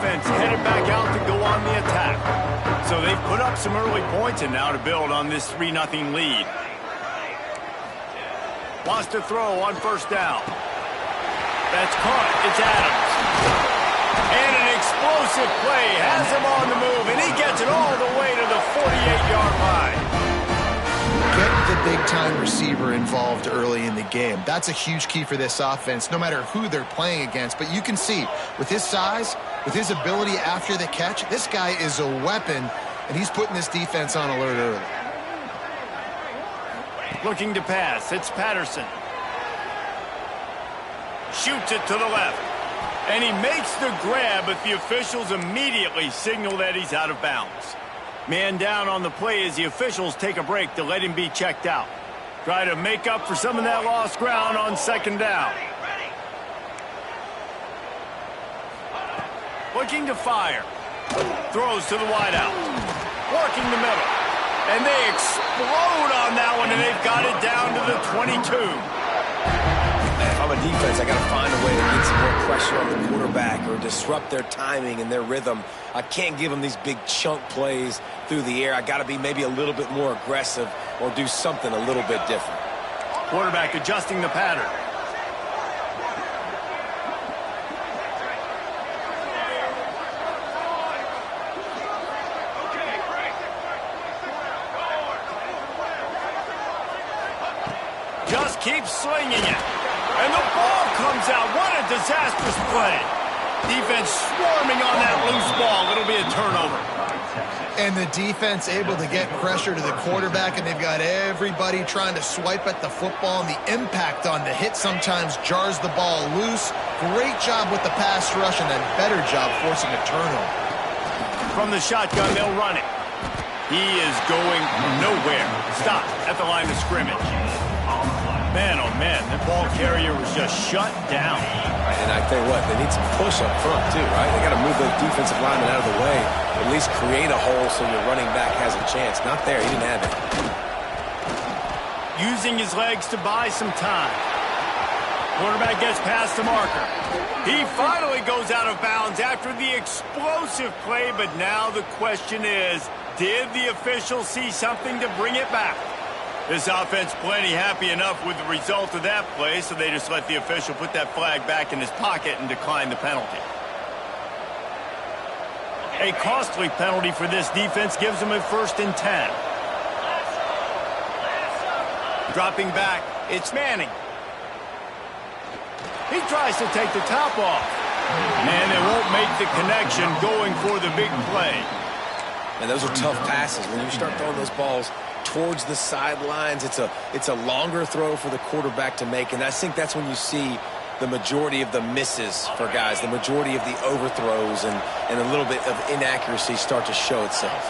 offense headed back out to go on the attack. So they've put up some early points and now to build on this 3-0 lead. Wants to throw on first down. That's caught. It's Adams. And an explosive play has him on the move, and he gets it all the way to the 48-yard line. Get the big-time receiver involved early in the game. That's a huge key for this offense, no matter who they're playing against. But you can see, with his size, with his ability after the catch, this guy is a weapon, and he's putting this defense on alert early. Looking to pass. It's Patterson. Shoots it to the left. And he makes the grab, but the officials immediately signal that he's out of bounds. Man down on the play as the officials take a break to let him be checked out. Try to make up for some of that lost ground on second down. Looking to fire. Throws to the wideout. Working the middle. And they explode on that one, and they've got it down to the 22. If I'm a defense, I got to find a way to get some more pressure on the quarterback or disrupt their timing and their rhythm. I can't give them these big chunk plays through the air. I got to be maybe a little bit more aggressive or do something a little bit different. Quarterback adjusting the pattern. Just keeps slinging it. And the ball comes out. What a disastrous play. Defense swarming on that loose ball. It'll be a turnover. And the defense able to get pressure to the quarterback, and they've got everybody trying to swipe at the football, and the impact on the hit sometimes jars the ball loose. Great job with the pass rush, and a better job forcing a turnover. From the shotgun, they'll run it. He is going nowhere. Stop at the line of scrimmage. Man, oh man, the ball carrier was just shut down. And I tell you what, they need some push up front too, right? They got to move those defensive linemen out of the way, at least create a hole so your running back has a chance. Not there, he didn't have it. Using his legs to buy some time. Quarterback gets past the marker. He finally goes out of bounds after the explosive play, but now the question is, did the official see something to bring it back? This offense plenty happy enough with the result of that play, so they just let the official put that flag back in his pocket and decline the penalty. A costly penalty for this defense gives them a 1st and 10. Dropping back, it's Manning. He tries to take the top off. And they won't make the connection going for the big play. And those are tough passes. When you start throwing those balls towards the sidelines, it's a longer throw for the quarterback to make, and I think that's when you see the majority of the misses for guys, the majority of the overthrows and a little bit of inaccuracy start to show itself.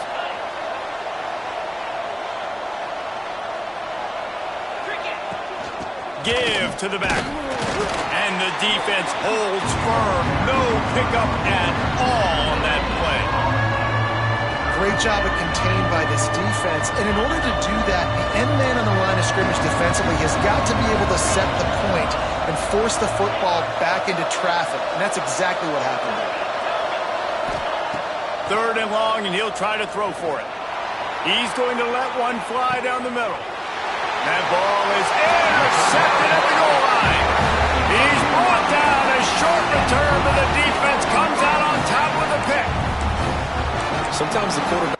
Give to the back. And the defense holds firm. No pickup at all on that play. Great job of contained by this defense. And in order to do that, the end man on the line of scrimmage defensively has got to be able to set the point and force the football back into traffic. And that's exactly what happened there. 3rd and long, and he'll try to throw for it. He's going to let one fly down the middle. That ball is intercepted at the goal line. He's brought down. A short return, but the defense comes out on top with a pick. Sometimes the quarterback...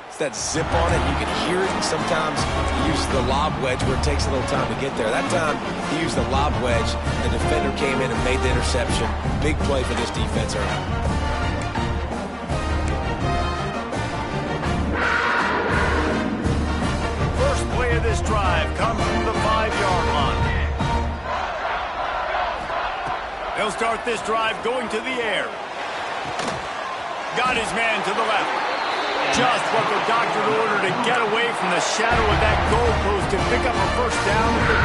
It's that zip on it. You can hear it. And sometimes he uses the lob wedge where it takes a little time to get there. That time he used the lob wedge. The defender came in and made the interception. Big play for this defense early. Of this drive comes from the 5-yard line. They'll start this drive going to the air. Got his man to the left. Just what the doctor ordered to get away from the shadow of that goalpost and pick up a 1st down at the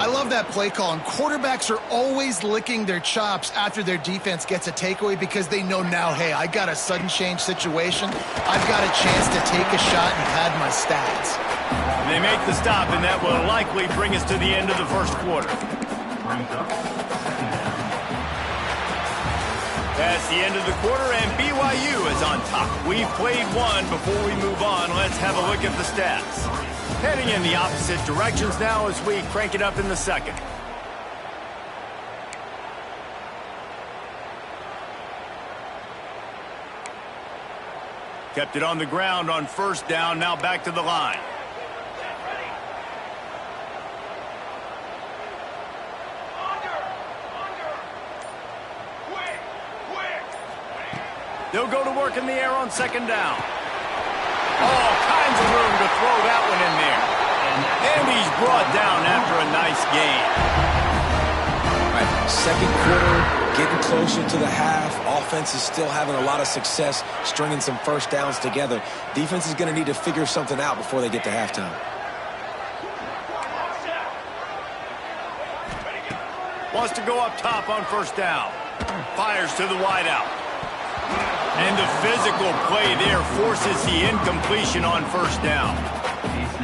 23. I love that play call, and quarterbacks are always licking their chops after their defense gets a takeaway because they know now, hey, I got a sudden change situation. I've got a chance to take a shot and pad my stats. They make the stop, and that will likely bring us to the end of the first quarter. That's the end of the quarter, and BYU is on top. We've played one. Before we move on, let's have a look at the stats. Heading in the opposite directions now as we crank it up in the second. Kept it on the ground on first down, now back to the line. They'll go to work in the air on second down. All kinds of room to throw that one in there. And he's brought down after a nice gain. All right, second quarter, getting closer to the half. Offense is still having a lot of success stringing some first downs together. Defense is going to need to figure something out before they get to halftime. Wants to go up top on first down. Fires to the wideout. And the physical play there forces the incompletion on first down.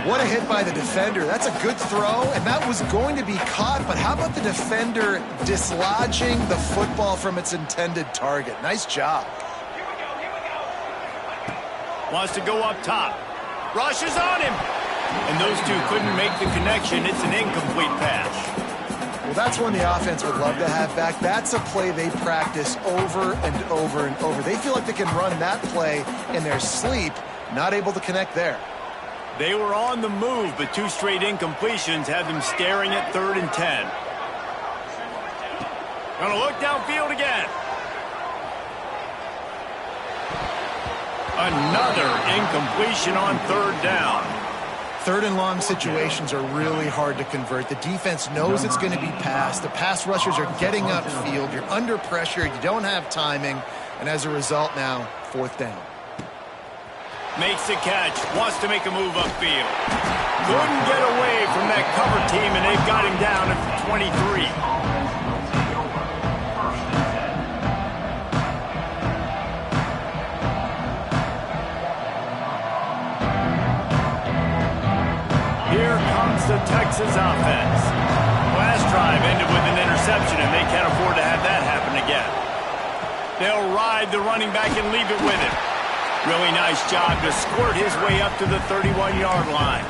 What a hit by the defender. That's a good throw, and that was going to be caught, but how about the defender dislodging the football from its intended target? Nice job. Wants to go up top. Rushes on him. And those two couldn't make the connection. It's an incomplete pass. Well, that's one the offense would love to have back. That's a play they practice over and over and over. They feel like they can run that play in their sleep, not able to connect there. They were on the move, but two straight incompletions had them staring at 3rd and 10. Gonna look downfield again. Another incompletion on 3rd down. 3rd and long situations are really hard to convert. The defense knows it's going to be passed. The pass rushers are getting upfield. You're under pressure. You don't have timing. And as a result now, 4th down. Makes the catch. Wants to make a move upfield. Couldn't get away from that cover team, and they've got him down at the 23. Here comes the Texas offense. Last drive ended with an interception, and they can't afford to have that happen again. They'll ride the running back and leave it with him. Really nice job to squirt his way up to the 31-yard line.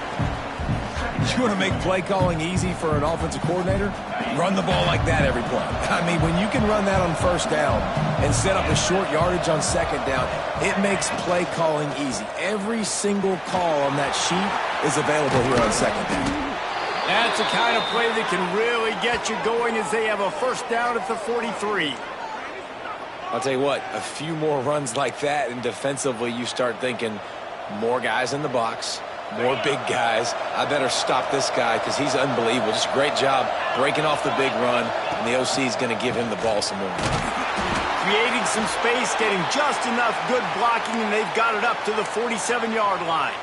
You want to make play calling easy for an offensive coordinator? Run the ball like that every play. I mean, when you can run that on first down and set up a short yardage on second down, it makes play calling easy. Every single call on that sheet is available here on second down. That's the kind of play that can really get you going as they have a first down at the 43. I'll tell you what, a few more runs like that, and defensively you start thinking more guys in the box, more big guys. I better stop this guy because he's unbelievable. Just a great job breaking off the big run, and the OC is going to give him the ball some more. Creating some space, getting just enough good blocking, and they've got it up to the 47-yard line.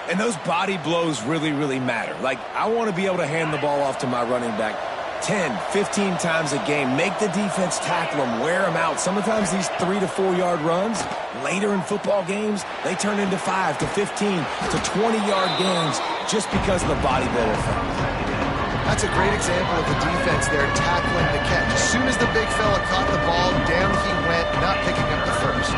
And those body blows really, really matter. Like, I want to be able to hand the ball off to my running back 10, 15 times a game. Make the defense tackle them, wear them out. Sometimes these 3 to 4 yard runs, later in football games, they turn into 5 to 15 to 20-yard gains just because of the body blow effect. That's a great example of the defense there tackling the catch. As soon as the big fella caught the ball, down he went, not picking up the first.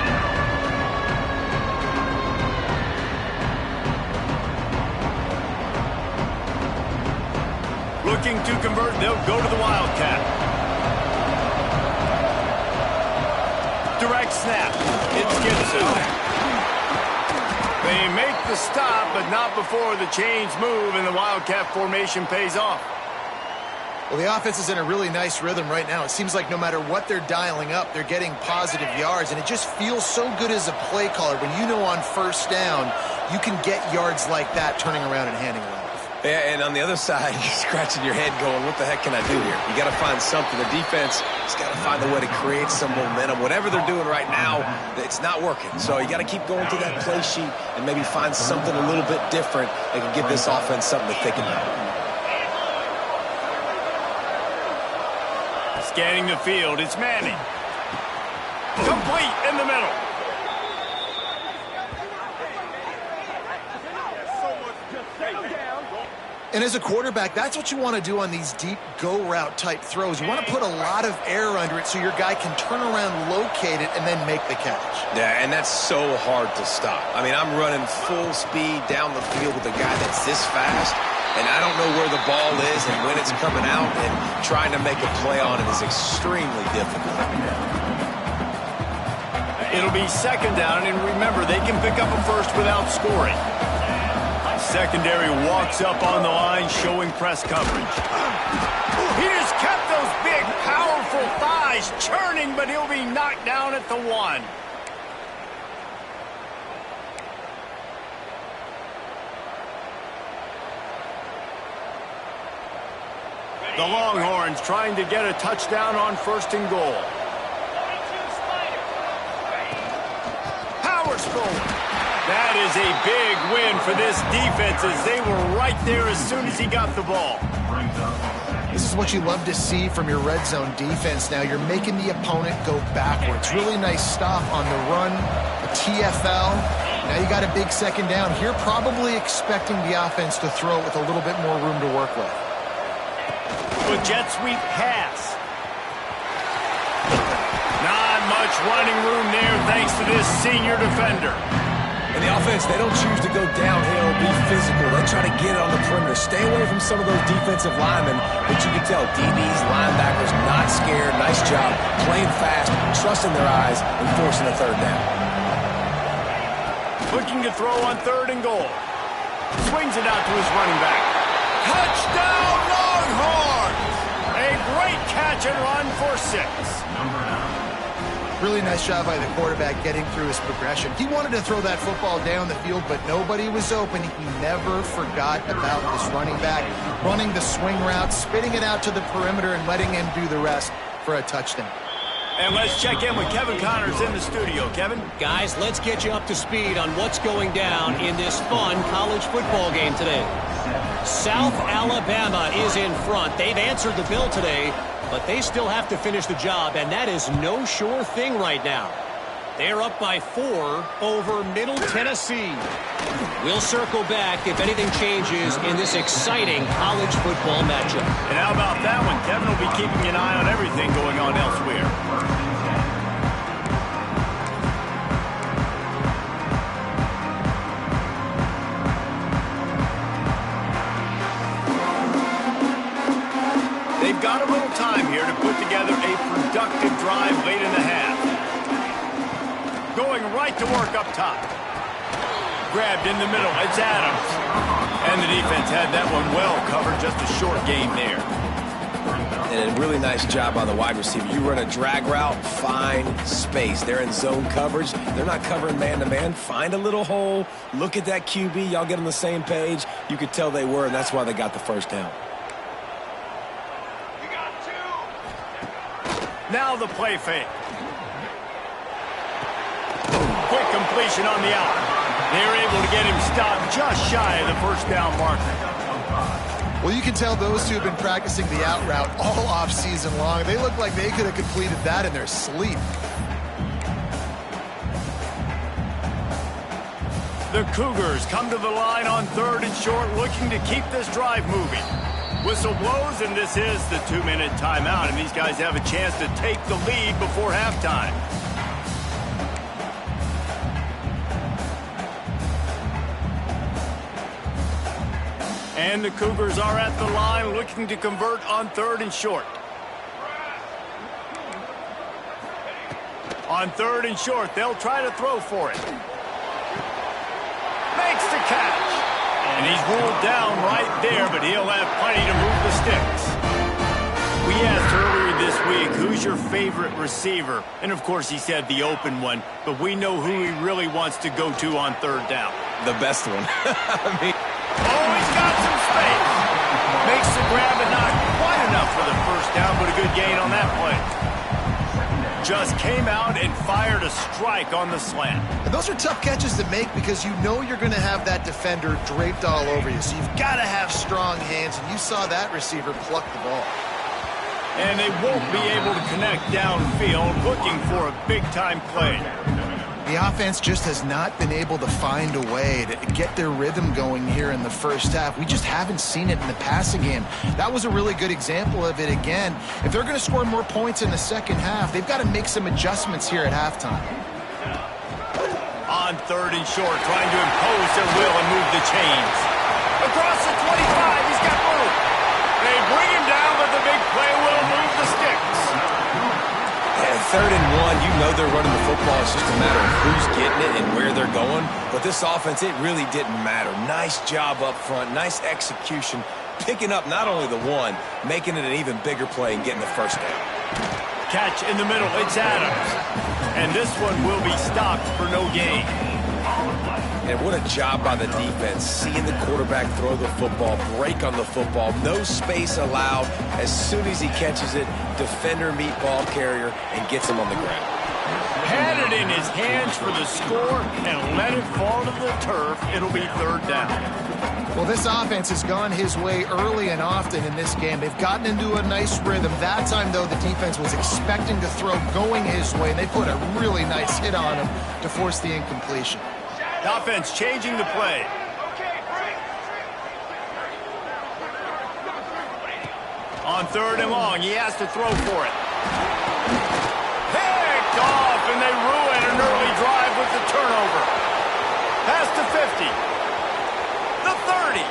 Looking to convert, they'll go to the Wildcat. Direct snap. It's Gibson. They make the stop, but not before the chains move and the Wildcat formation pays off. Well, the offense is in a really nice rhythm right now. It seems like no matter what they're dialing up, they're getting positive yards, and it just feels so good as a play caller when you know on first down you can get yards like that turning around and handing it off. Yeah, and on the other side, you're scratching your head going, what the heck can I do here? You got to find something. The defense has got to find a way to create some momentum. Whatever they're doing right now, it's not working. So you got to keep going through that play sheet and maybe find something a little bit different that can give this offense something to think about. Scanning the field, it's Manning. Complete in the middle. And as a quarterback, that's what you want to do on these deep go route type throws. You want to put a lot of air under it so your guy can turn around, locate it, and then make the catch. Yeah, and that's so hard to stop. I mean, I'm running full speed down the field with a guy that's this fast, and I don't know where the ball is and when it's coming out, and trying to make a play on it is extremely difficult. It'll be second down, and remember, they can pick up a first without scoring. Secondary walks up on the line, showing press coverage. He just kept those big, powerful thighs churning, but he'll be knocked down at the 1. The Longhorns trying to get a touchdown on 1st and goal. Powers forward. That is a big win for this defense as they were right there as soon as he got the ball. This is what you love to see from your red zone defense. Now you're making the opponent go backwards. Really nice stop on the run, a TFL. Now you got a big second down. Here probably expecting the offense to throw with a little bit more room to work with. A jet sweep pass. Not much running room there thanks to this senior defender. And the offense, they don't choose to go downhill, be physical. They try to get it on the perimeter. Stay away from some of those defensive linemen. But you can tell DBs, linebackers, not scared. Nice job playing fast, trusting their eyes, and forcing a 3rd down. Looking to throw on 3rd and goal. Swings it out to his running back. Touchdown, Longhorns! A great catch and run for 6. Really nice job by the quarterback getting through his progression. He wanted to throw that football down the field, but nobody was open. He never forgot about this running back, running the swing route, spitting it out to the perimeter, and letting him do the rest for a touchdown. And let's check in with Kevin Connors in the studio. Kevin? Guys, let's get you up to speed on what's going down in this fun college football game today. South Alabama is in front. They've answered the bell today, but they still have to finish the job, and that is no sure thing right now. They're up by 4 over Middle Tennessee. We'll circle back if anything changes in this exciting college football matchup. And how about that one? Kevin will be keeping an eye on everything going on elsewhere. They've got a little time here to put together a productive drive late in the half. Going right to work up top. Grabbed in the middle. It's Adams. And the defense had that one well covered. Just a short gain there. And a really nice job by the wide receiver. You run a drag route, find space. They're in zone coverage. They're not covering man-to-man. Find a little hole. Look at that QB. Y'all get on the same page. You could tell they were, and that's why they got the 1st down. Now the play fake. Quick completion on the out. They're able to get him stopped just shy of the 1st down marker. Well, you can tell those two have been practicing the out route all off season long. They look like they could have completed that in their sleep. The Cougars come to the line on 3rd and short, looking to keep this drive moving. Whistle blows, and this is the 2-minute timeout, and these guys have a chance to take the lead before halftime. And the Cougars are at the line looking to convert on 3rd and short. On 3rd and short, they'll try to throw for it. Makes the catch. And he's ruled down right there, but he'll have plenty to move the sticks. We asked earlier this week, who's your favorite receiver? And, of course, he said the open one, but we know who he really wants to go to on 3rd down. The best one. Oh, he's got some space. Makes the grab and not quite enough for the 1st down, but a good gain on that play. Just came out and fired a strike on the slant. And those are tough catches to make because you know you're going to have that defender draped all over you. So you've got to have strong hands, and you saw that receiver pluck the ball. And they won't be able to connect downfield, looking for a big-time play. The offense just has not been able to find a way to get their rhythm going here in the first half. We just haven't seen it in the passing game. That was a really good example of it again. If they're going to score more points in the second half, they've got to make some adjustments here at halftime. On 3rd and short, trying to impose their will and move the chains. Across the 25, he's got room. They bring him down, but the big play will move the sticks. And 3rd and 1, you know they're running the football. It's just a matter of who's getting it and where they're going. But this offense, it really didn't matter. Nice job up front, nice execution, picking up not only the one, making it an even bigger play and getting the first down. Catch in the middle, it's Adams. And this one will be stopped for no gain. And what a job by the defense, seeing the quarterback throw the football, break on the football, no space allowed. As soon as he catches it, defender meet ball carrier and gets him on the ground. Had it in his hands for the score and let it fall to the turf. It'll be 3rd down. Well, this offense has gone his way early and often in this game. They've gotten into a nice rhythm. That time, though, the defense was expecting to throw going his way. They put a really nice hit on him to force the incompletion. The offense changing the play. On 3rd and long, he has to throw for it. Picked off, and they ruin an early drive with the turnover. Pass to 50. The 30.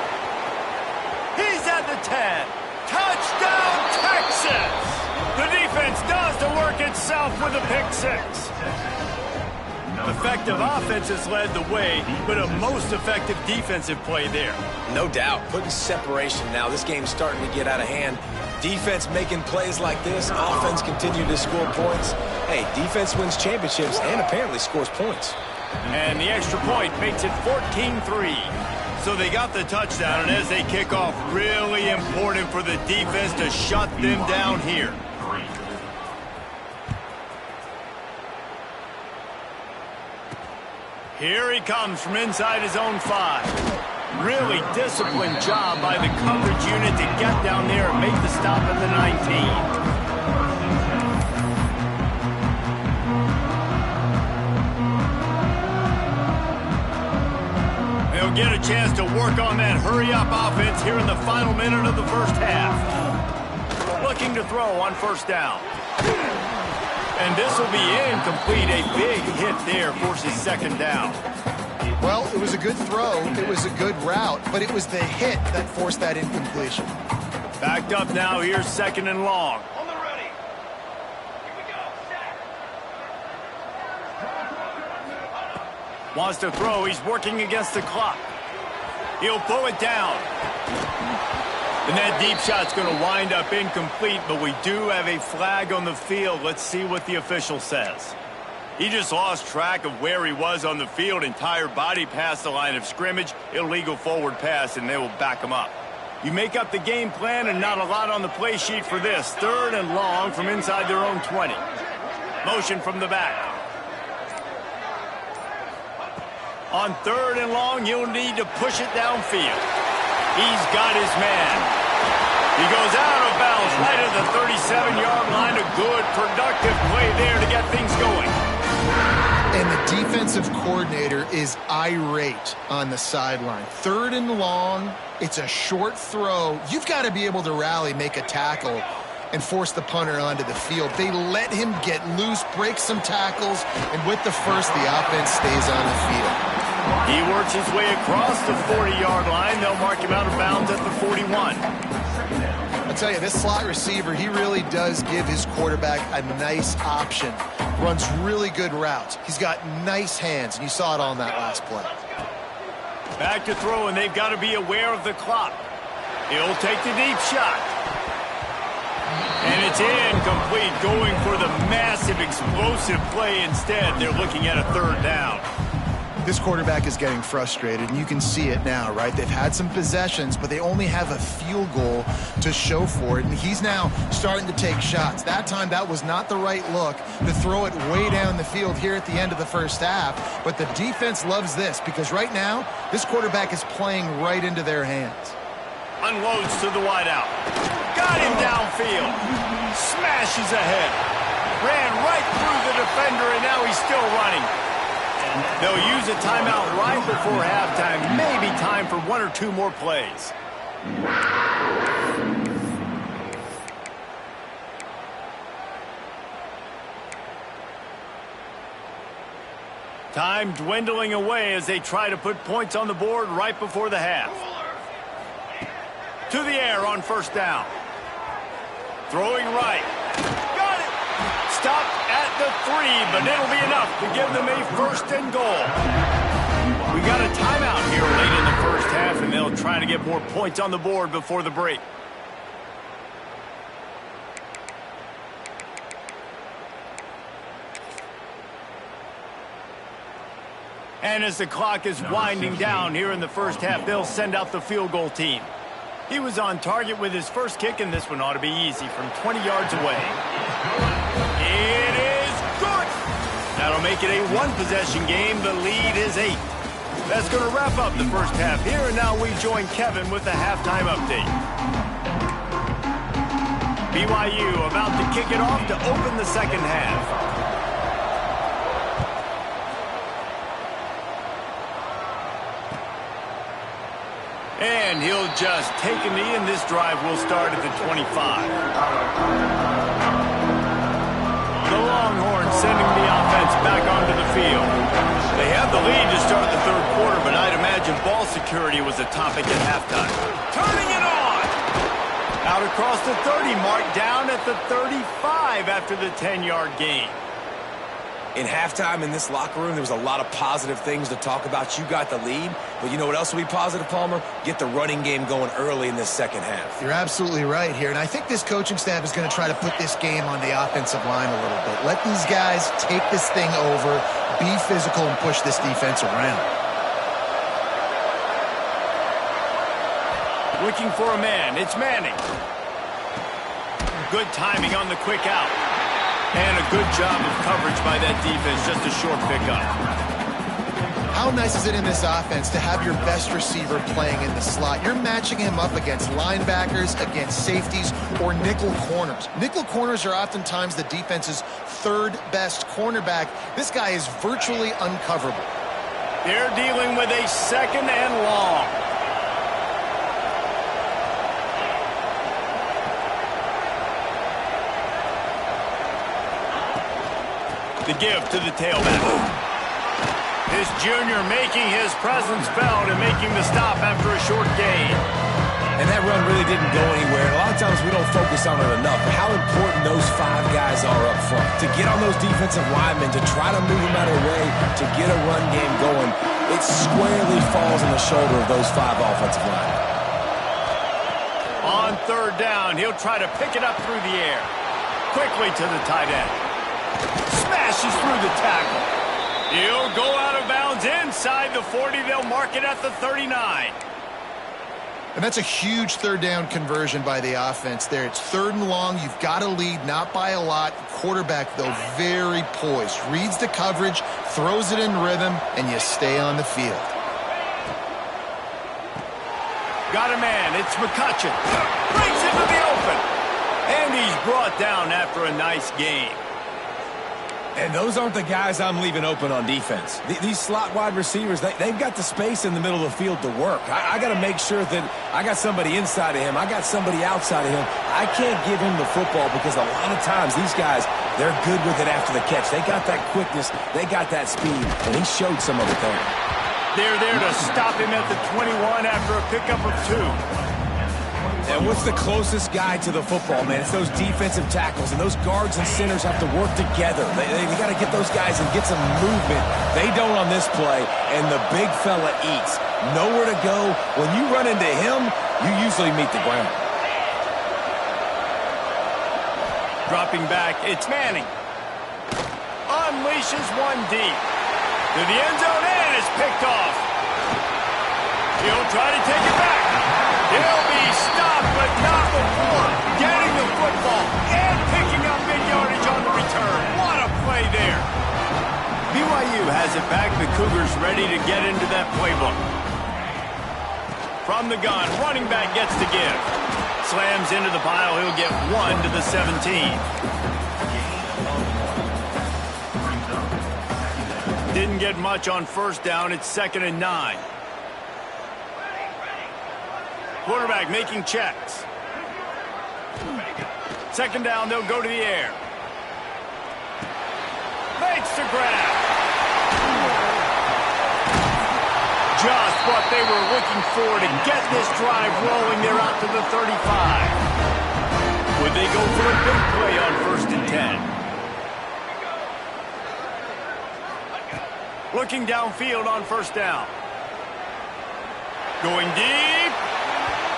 He's at the 10. Touchdown, Texas! The defense does the work itself with a pick 6. Effective offense has led the way, but a most effective defensive play there. No doubt, putting separation now. This game's starting to get out of hand. Defense making plays like this, offense continue to score points. Hey, defense wins championships and apparently scores points. And the extra point makes it 14-3. So they got the touchdown, and as they kick off, really important for the defense to shut them down here. Here he comes from inside his own 5. Really disciplined job by the coverage unit to get down there and make the stop at the 19. They'll get a chance to work on that hurry-up offense here in the final minute of the first half. Looking to throw on 1st down. And this will be incomplete. A big hit there forces 2nd down. Well, it was a good throw. It was a good route, but it was the hit that forced that incompletion. Backed up now. Here's 2nd and long. On the ready. Here we go. Set. Wants to throw. He's working against the clock. He'll pull it down. And that deep shot's going to wind up incomplete, but we do have a flag on the field. Let's see what the official says. He just lost track of where he was on the field. Entire body past the line of scrimmage. Illegal forward pass, and they will back him up. You make up the game plan, and not a lot on the play sheet for this. 3rd and long from inside their own 20. Motion from the back. On 3rd and long, you'll need to push it downfield. He's got his man. He goes out of bounds right at the 37-yard line. A good, productive play there to get things going. And the defensive coordinator is irate on the sideline. 3rd and long, it's a short throw. You've got to be able to rally, make a tackle, and force the punter onto the field. They let him get loose, break some tackles, and with the first, the offense stays on the field. He works his way across the 40-yard line. They'll mark him out of bounds at the 41. I'll tell you, this slot receiver, he really does give his quarterback a nice option. Runs really good routes. He's got nice hands, and you saw it on that last play. Back to throw, and they've got to be aware of the clock. He'll take the deep shot. And it's incomplete, going for the massive, explosive play instead. They're looking at a 3rd down. This quarterback is getting frustrated, and you can see it now, right? They've had some possessions, but they only have a field goal to show for it, and he's now starting to take shots. That time, that was not the right look to throw it way down the field here at the end of the first half, but the defense loves this because right now, this quarterback is playing right into their hands. Unloads to the wideout. Got him downfield. Smashes ahead. Ran right through the defender, and now he's still running. They'll use a timeout right before halftime. Maybe time for 1 or 2 more plays. Time dwindling away as they try to put points on the board right before the half. To the air on first down. Throwing right. Got it! Stopped at the 3, but it'll be enough to give them a first and goal. We got a timeout here late in the first half, and they'll try to get more points on the board before the break. And as the clock is winding down here in the first half, they'll send out the field goal team. He was on target with his first kick, and this one ought to be easy from 20 yards away. It is good! That'll make it a one-possession game. The lead is 8. That's going to wrap up the first half here, and now we join Kevin with the halftime update. BYU about to kick it off to open the second half. And he'll just take a knee, and this drive will start at the 25. The Longhorns sending the offense back onto the field. They have the lead to start the third quarter, but I'd imagine ball security was a topic at halftime. Turning it on! Out across the 30 mark, down at the 35 after the 10-yard gain. In halftime in this locker room, there was a lot of positive things to talk about. You got the lead, but you know what else will be positive, Palmer? Get the running game going early in this second half. You're absolutely right here, and I think this coaching staff is going to try to put this game on the offensive line a little bit. Let these guys take this thing over, be physical, and push this defense around. Looking for a man. It's Manning. Good timing on the quick out. And a good job of coverage by that defense, just a short pickup. How nice is it in this offense to have your best receiver playing in the slot? You're matching him up against linebackers, against safeties, or nickel corners. Nickel corners are oftentimes the defense's third best cornerback. This guy is virtually uncoverable. They're dealing with a second and long. The give to the tailback. This junior making his presence felt and making the stop after a short gain. And that run really didn't go anywhere. A lot of times we don't focus on it enough, but how important those 5 guys are up front. To get on those defensive linemen, to try to move them out of the way, to get a run game going, it squarely falls on the shoulder of those 5 offensive linemen. On third down, he'll try to pick it up through the air. Quickly to the tight end. Smashes through the tackle. He'll go out of bounds inside the 40. They'll mark it at the 39. And that's a huge third down conversion by the offense there. It's third and long. You've got to lead, not by a lot. The quarterback, though, very poised. Reads the coverage, throws it in rhythm, and you stay on the field. Got a man. It's McCutcheon. Breaks into the open. And he's brought down after a nice game. And those aren't the guys I'm leaving open on defense. These slot wide receivers, they've got the space in the middle of the field to work. I got to make sure that I got somebody inside of him. I got somebody outside of him. I can't give him the football because a lot of times these guys, they're good with it after the catch. They got that quickness. They got that speed, and he showed some of it there. They're there to stop him at the 21 after a pickup of 2. And what's the closest guy to the football, man? It's those defensive tackles, and those guards and centers have to work together. They got to get those guys and get some movement. They don't on this play, and the big fella eats. Nowhere to go. When you run into him, you usually meet the ground. Dropping back, it's Manning. Unleashes one deep. To the end zone, and it's picked off. He'll try to take it back. He'll be stopped, but not before getting the football and picking up big yardage on the return. What a play there. BYU has it back. The Cougars ready to get into that playbook. From the gun, running back gets to give. Slams into the pile. He'll get 1 to the 17. Didn't get much on first down. It's 2nd and 9. Quarterback making checks. 2nd down, they'll go to the air. Makes the grab. Just what they were looking for to get this drive rolling. They're out to the 35. Would they go for a big play on 1st and 10? Looking downfield on 1st down. Going deep.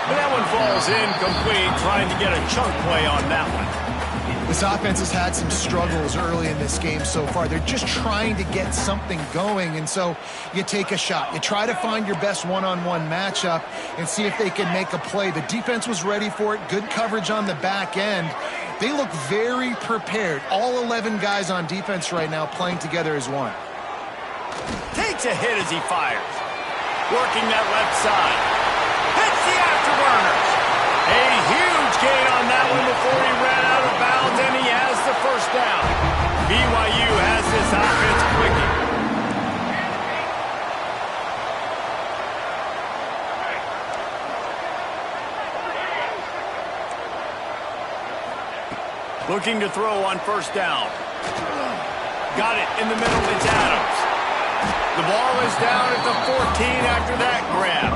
But that one falls incomplete, trying to get a chunk play on that one. This offense has had some struggles early in this game so far. They're just trying to get something going, and so you take a shot. You try to find your best one-on-one matchup and see if they can make a play. The defense was ready for it. Good coverage on the back end. They look very prepared. All 11 guys on defense right now playing together as one. Takes a hit as he fires. Working that left side. Hits the afterburners. A huge gain on that one before he ran out of bounds, and he has the 1st down. BYU has this offense clicking. Looking to throw on 1st down. Got it in the middle. It's Adams. The ball is down at the 14 after that grab.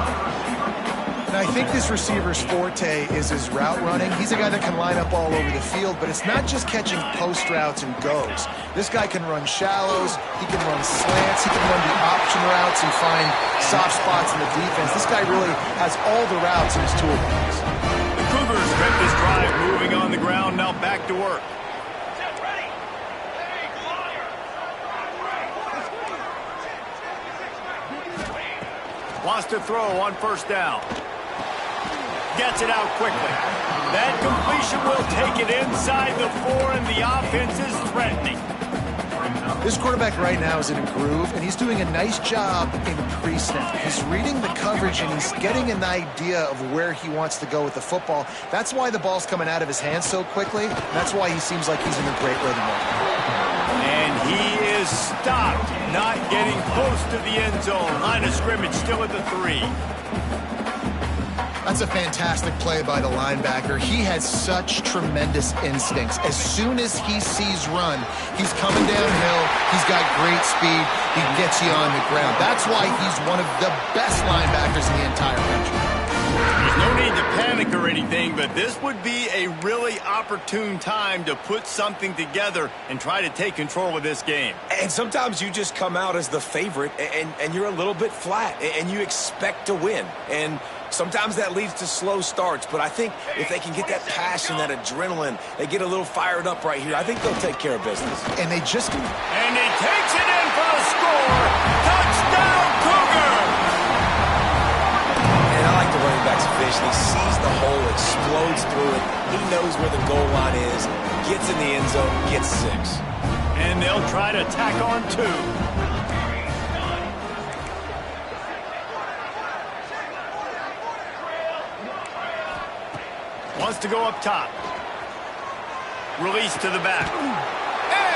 Now, I think this receiver's forte is his route running. He's a guy that can line up all over the field, but it's not just catching post routes and goes. This guy can run shallows, he can run slants, he can run the option routes and find soft spots in the defense. This guy really has all the routes in his toolbox. The Cougars kept this drive moving on the ground, now back to work. Wants to throw on 1st down. Gets it out quickly. That completion will take it inside the 4, and the offense is threatening. This quarterback right now is in a groove, and he's doing a nice job in pre-snap. He's reading the coverage, and he's getting an idea of where he wants to go with the football. That's why the ball's coming out of his hands so quickly. That's why he seems like he's in a great rhythm right now. And he is stopped, not getting close to the end zone. Line of scrimmage still at the 3. That's a fantastic play by the linebacker. He has such tremendous instincts. As soon as he sees run, he's coming downhill. He's got great speed. He gets you on the ground. That's why he's one of the best linebackers in the entire country. There's no need to panic or anything, but this would be a really opportune time to put something together and try to take control of this game. And sometimes you just come out as the favorite, and you're a little bit flat, and you expect to win. And sometimes that leads to slow starts, but I think if they can get that passion, that adrenaline, they get a little fired up right here, I think they'll take care of business. And they just... And he takes it in for the score. Touchdown, Cougar! And I like the running back's vision. He sees the hole, explodes through it. He knows where the goal line is, gets in the end zone, gets 6. And they'll try to tack on 2. Wants to go up top. Release to the back.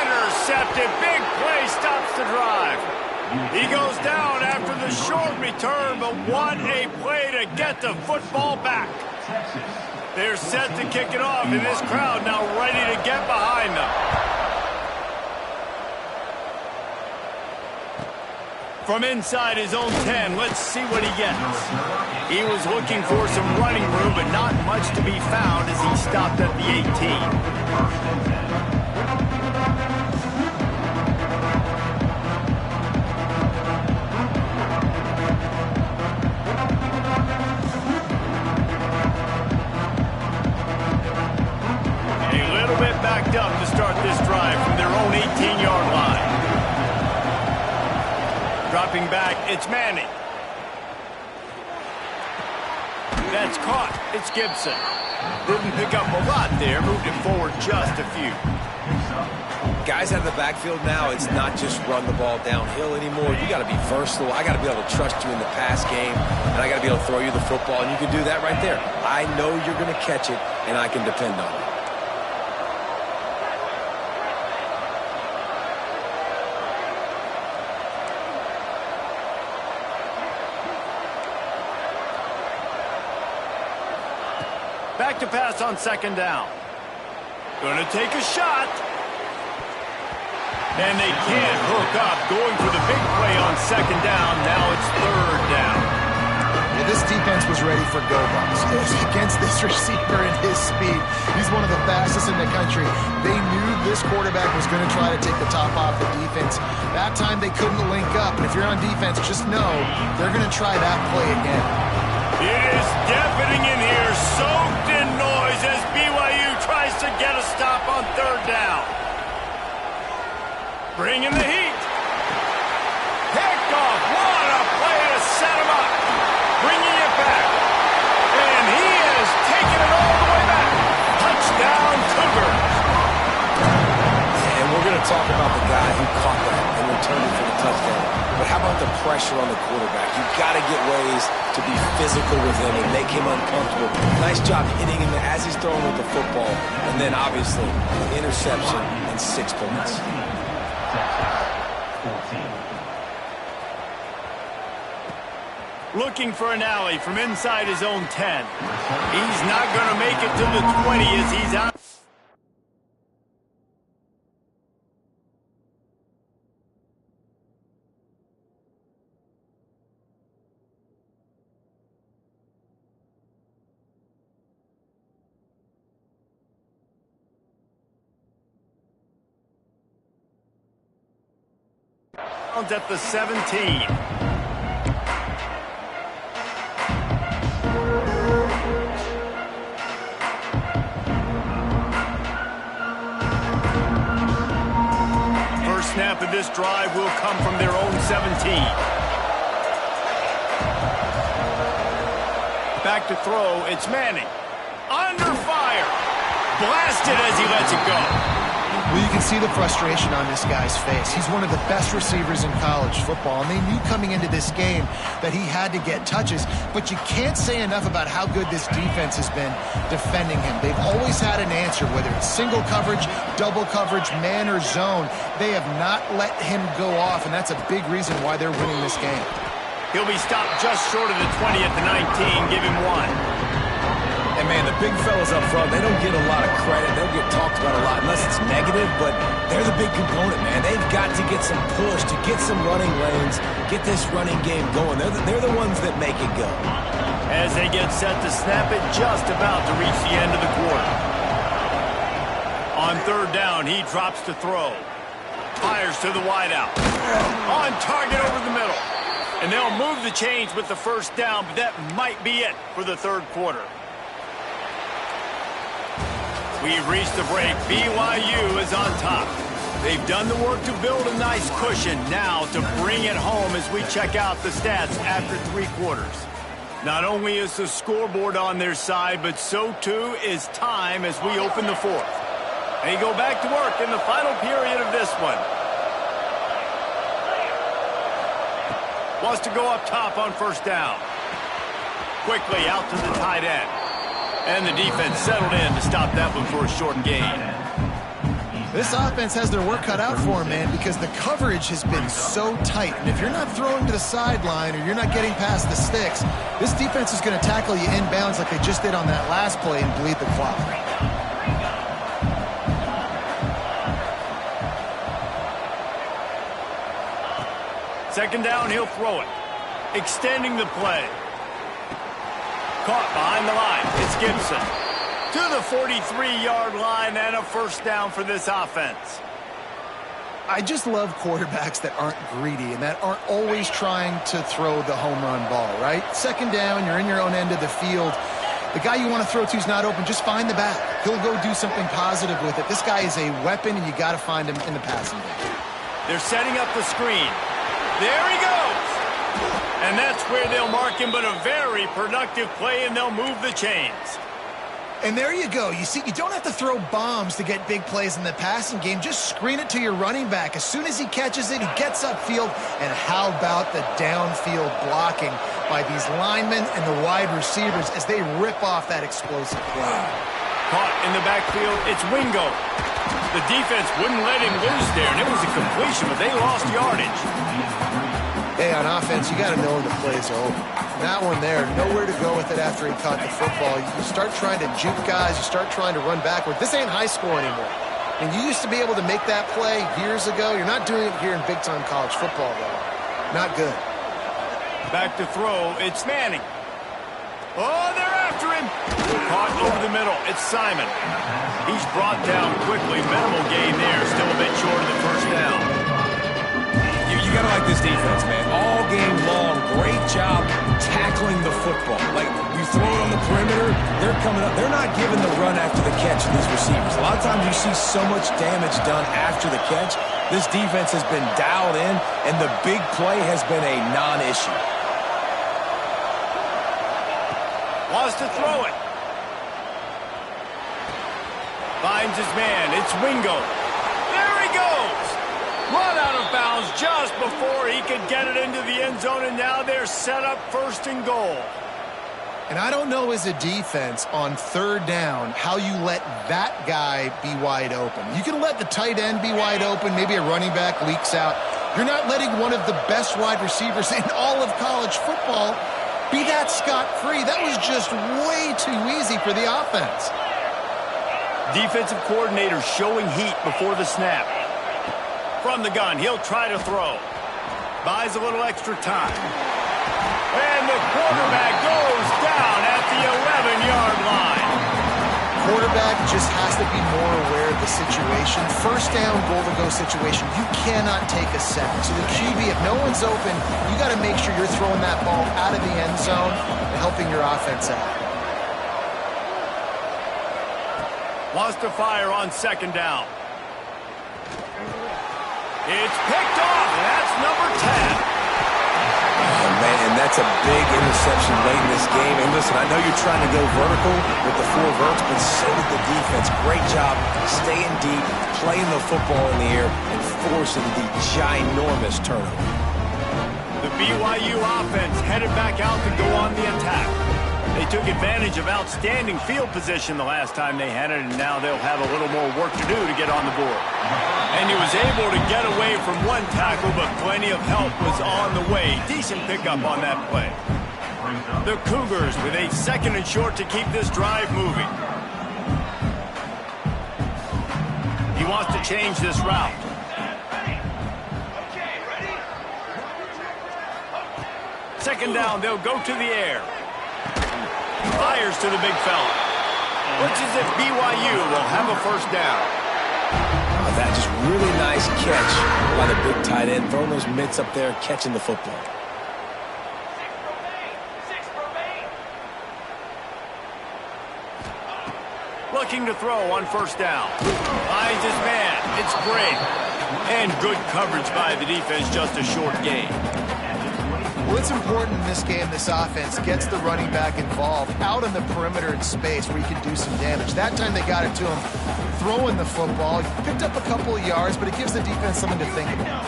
Intercepted. Big play stops the drive. He goes down after the short return, but what a play to get the football back. They're set to kick it off, and this crowd now ready to get behind them. From inside his own 10, let's see what he gets. He was looking for some running room, but not much to be found as he stopped at the 18. A little bit backed up to start this drive from their own 18-yard line. Dropping back, it's Manning. That's caught. It's Gibson. Didn't pick up a lot there. Moved it forward just a few. Guys out of the backfield now, it's not just run the ball downhill anymore. You got to be versatile. I got to be able to trust you in the pass game, and I got to be able to throw you the football, and you can do that right there. I know you're going to catch it, and I can depend on it. Back to pass on second down. Going to take a shot. And they can't hook up. Going for the big play on second down. Now it's third down. Well, this defense was ready for go-bucks. Against this receiver and his speed. He's one of the fastest in the country. They knew this quarterback was going to try to take the top off the defense. That time they couldn't link up. And if you're on defense, just know they're going to try that play again. It is deafening in here, soaked in noise as BYU tries to get a stop on third down. Bring in the heat. Picked off. What a play to set him up. Bringing it back. And he has taken it all the way back. Touchdown, Cougars. And we're going to talk about the guy who caught that and returned it for the touchdown. But how about the pressure on the quarterback? You've got to get ways to be physical with him and make him uncomfortable. Nice job hitting him as he's throwing with the football. And then, obviously, the interception and 6 points. Looking for an alley from inside his own 10. He's not going to make it to the 20 as he's out. At the 17. First snap of this drive will come from their own 17. Back to throw, it's Manning. Under fire. Blasted as he lets it go. Well, you can see the frustration on this guy's face. He's one of the best receivers in college football, and they knew coming into this game that he had to get touches, but you can't say enough about how good this defense has been defending him. They've always had an answer, whether it's single coverage, double coverage, man or zone. They have not let him go off, and that's a big reason why they're winning this game. He'll be stopped just short of the 20 at the 19. Give him 1. And, man, the big fellas up front, they don't get a lot of credit. They don't get talked about a lot unless it's negative, but they're the big component, man. They've got to get some push, to get some running lanes, get this running game going. They're the ones that make it go. As they get set to snap it, just about to reach the end of the quarter. On third down, he drops to throw. Fires to the wideout. On target over the middle. And they'll move the chains with the first down, but that might be it for the third quarter. We've reached the break. BYU is on top. They've done the work to build a nice cushion. Now to bring it home as we check out the stats after 3 quarters. Not only is the scoreboard on their side, but so too is time as we open the fourth. They go back to work in the final period of this one. Wants to go up top on first down. Quickly out to the tight end. And the defense settled in to stop that one for a short gain. This offense has their work cut out for them, man, because the coverage has been so tight. And if you're not throwing to the sideline or you're not getting past the sticks, this defense is going to tackle you inbounds like they just did on that last play and bleed the clock. Second down, he'll throw it. Extending the play. Caught behind the line. It's Gibson. To the 43-yard line and a first down for this offense. I just love quarterbacks that aren't greedy and that aren't always trying to throw the home run ball, right? Second down, you're in your own end of the field. The guy you want to throw to is not open. Just find the back. He'll go do something positive with it. This guy is a weapon, and you got to find him in the passing game. They're setting up the screen. There he goes. And that's where they'll mark him, but a very productive play, and they'll move the chains. And there you go. You see, you don't have to throw bombs to get big plays in the passing game. Just screen it to your running back. As soon as he catches it, he gets upfield. And how about the downfield blocking by these linemen and the wide receivers as they rip off that explosive play. Caught in the backfield, it's Wingo. The defense wouldn't let him loose there, and it was a completion, but they lost yardage. Hey, on offense, you got to know the plays are over. That one there, nowhere to go with it after he caught the football. You start trying to juke guys. You start trying to run backward. This ain't high school anymore. And you used to be able to make that play years ago. You're not doing it here in big-time college football, though. Not good. Back to throw, it's Manning. Oh, they're after him. Caught over the middle, it's Simon. He's brought down quickly. Minimal gain there, still a bit short of the first down. You got to like this defense, man. All game long, great job tackling the football. Like, you throw it on the perimeter, they're coming up. They're not giving the run after the catch to these receivers. A lot of times you see so much damage done after the catch. This defense has been dialed in, and the big play has been a non-issue. Wants to throw it. Finds his man. It's Wingo. There he goes. Run out of bounds just before he could get it into the end zone, and now they're set up first and goal. And I don't know as a defense on third down how you let that guy be wide open. You can let the tight end be wide open. Maybe a running back leaks out. You're not letting one of the best wide receivers in all of college football be that scot-free. That was just way too easy for the offense. Defensive coordinator showing heat before the snap. From the gun, he'll try to throw. Buys a little extra time. And the quarterback goes down at the 11-yard line. Quarterback just has to be more aware of the situation. First down, goal-to-go situation, you cannot take a sack. So the QB, if no one's open, you got to make sure you're throwing that ball out of the end zone and helping your offense out. Wants to fire on second down. It's picked off, and that's number 10. Oh, man, and that's a big interception late in this game. And listen, I know you're trying to go vertical with the 4 verts, but so did the defense. Great job staying deep, playing the football in the air, and forcing the ginormous turnover. The BYU offense headed back out to go on the attack. They took advantage of outstanding field position the last time they had it, and now they'll have a little more work to do to get on the board. And he was able to get away from one tackle, but plenty of help was on the way. Decent pickup on that play. The Cougars with a second and short to keep this drive moving. He wants to change this route. Second down, they'll go to the air. Fires to the big fella. Which is if BYU will have a first down. That just really nice catch by the big tight end, throwing those mitts up there, catching the football. Looking to throw on first down. Finds his man. It's Gray. And good coverage by the defense, just a short gain. Well, it's important in this game, this offense gets the running back involved out on the perimeter in space where he can do some damage. That time they got it to him throwing the football. He picked up a couple of yards, but it gives the defense something to think about.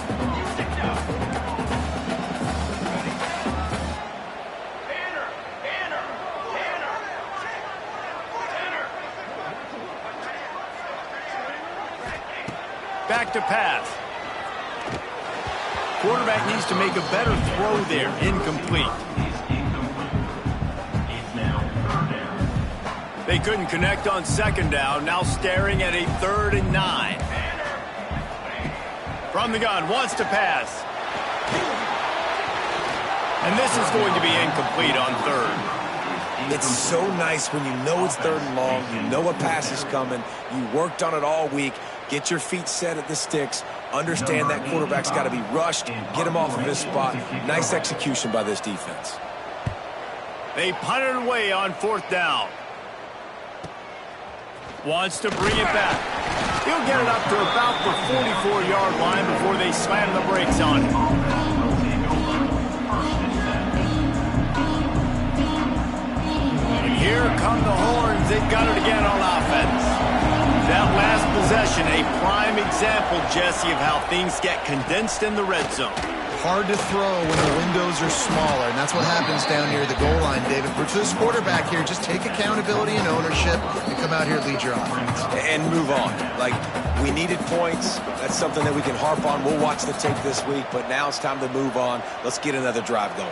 Back to pass. Quarterback needs to make a better throw there. Incomplete. They couldn't connect on second down. Now staring at a 3rd and 9. From the gun, wants to pass. And this is going to be incomplete on 3rd. It's so nice when you know it's 3rd and long, you know a pass is coming, you worked on it all week, get your feet set at the sticks, understand that quarterback's got to be rushed, get him off of his spot. Nice execution by this defense. They punted away on 4th down. Wants to bring it back. He'll get it up to about the 44-yard line before they slam the brakes on it. And here come the horns. They've got it again. possession. A prime example, Jesse, of how things get condensed in the red zone. Hard to throw when the windows are smaller, and that's what happens down near the goal line, David. But for this quarterback here, just take accountability and ownership and come out here and lead your offense. And move on. Like, we needed points. That's something that we can harp on. We'll watch the tape this week, but now it's time to move on. Let's get another drive going.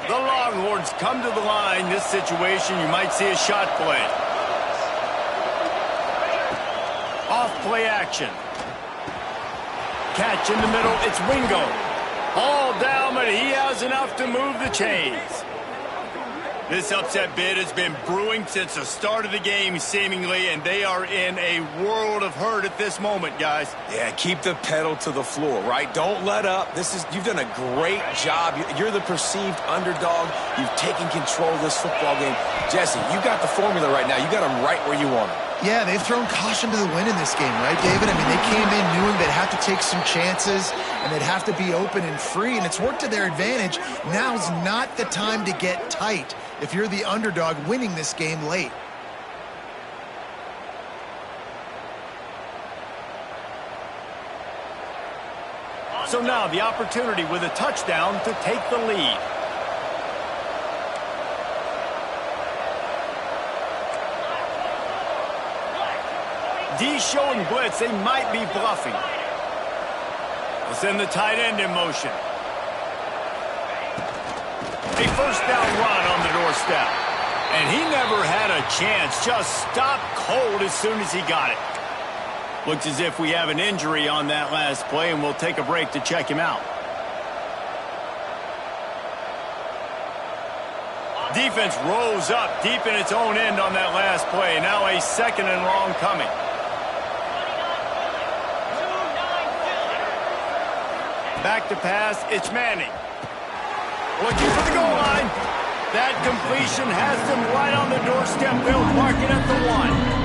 The Longhorns come to the line. This situation, you might see a shot play. Off play action. Catch in the middle. It's Wingo. All down, but he has enough to move the chains. This upset bid has been brewing since the start of the game, seemingly, and they are in a world of hurt at this moment, guys. Yeah, keep the pedal to the floor, right? Don't let up. You've done a great job. You're the perceived underdog. You've taken control of this football game. Jesse, you got the formula right now. You got them right where you want them. Yeah, they've thrown caution to the wind in this game, right, David? I mean, they came in knowing they'd have to take some chances and they'd have to be open and free, and it's worked to their advantage. Now's not the time to get tight if you're the underdog winning this game late. So now the opportunity with a touchdown to take the lead. D showing blitz. They might be bluffing. We'll send the tight end in motion. A first down run on the doorstep. And he never had a chance. Just stopped cold as soon as he got it. Looks as if we have an injury on that last play, and we'll take a break to check him out. Defense rose up deep in its own end on that last play. Now a second and long coming. Back to pass, it's Manning. Looking for the goal line. That completion has them right on the doorstep. They'll mark it at the 1.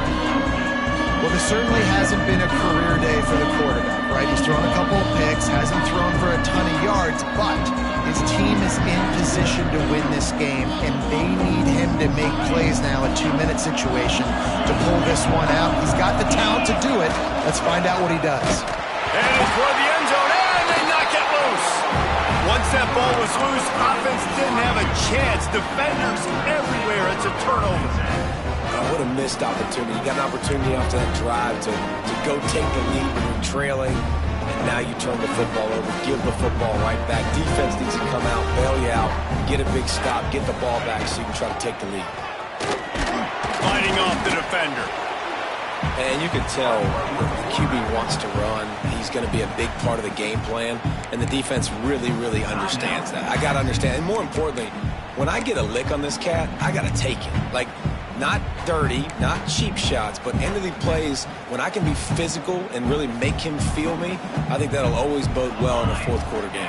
Well, this certainly hasn't been a career day for the quarterback, right? He's thrown a couple of picks, hasn't thrown for a ton of yards, but his team is in position to win this game, and they need him to make plays now, a 2-minute situation, to pull this one out. He's got the talent to do it. Let's find out what he does. And it's toward the end zone, and they knock it loose. Once that ball was loose, offense didn't have a chance. Defenders everywhere. It's a turnover. What a missed opportunity. You got an opportunity after that drive to go take the lead when you're trailing, and now you turn the football over, give the football right back. Defense needs to come out, bail you out, get a big stop, get the ball back so you can try to take the lead. Fighting off the defender. And you can tell the QB wants to run. He's going to be a big part of the game plan, and the defense really, really understands that. I got to understand, and more importantly, when I get a lick on this cat, I got to take it. Like, not dirty, not cheap shots, but end of the plays, when I can be physical and really make him feel me, I think that'll always bode well in a fourth quarter game.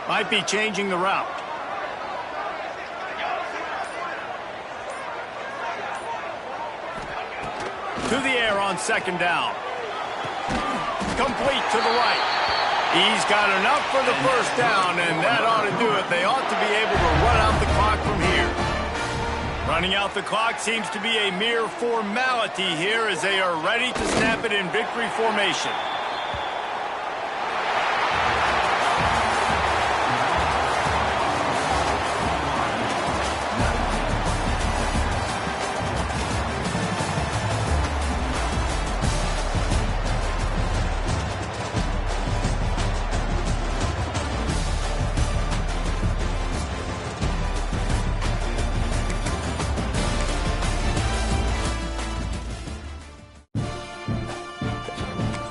Might be changing the route. To the air on second down. Complete to the right. He's got enough for the first down, and that ought to do it. They ought to be able to run out the clock from here. Running out the clock seems to be a mere formality here as they are ready to snap it in victory formation.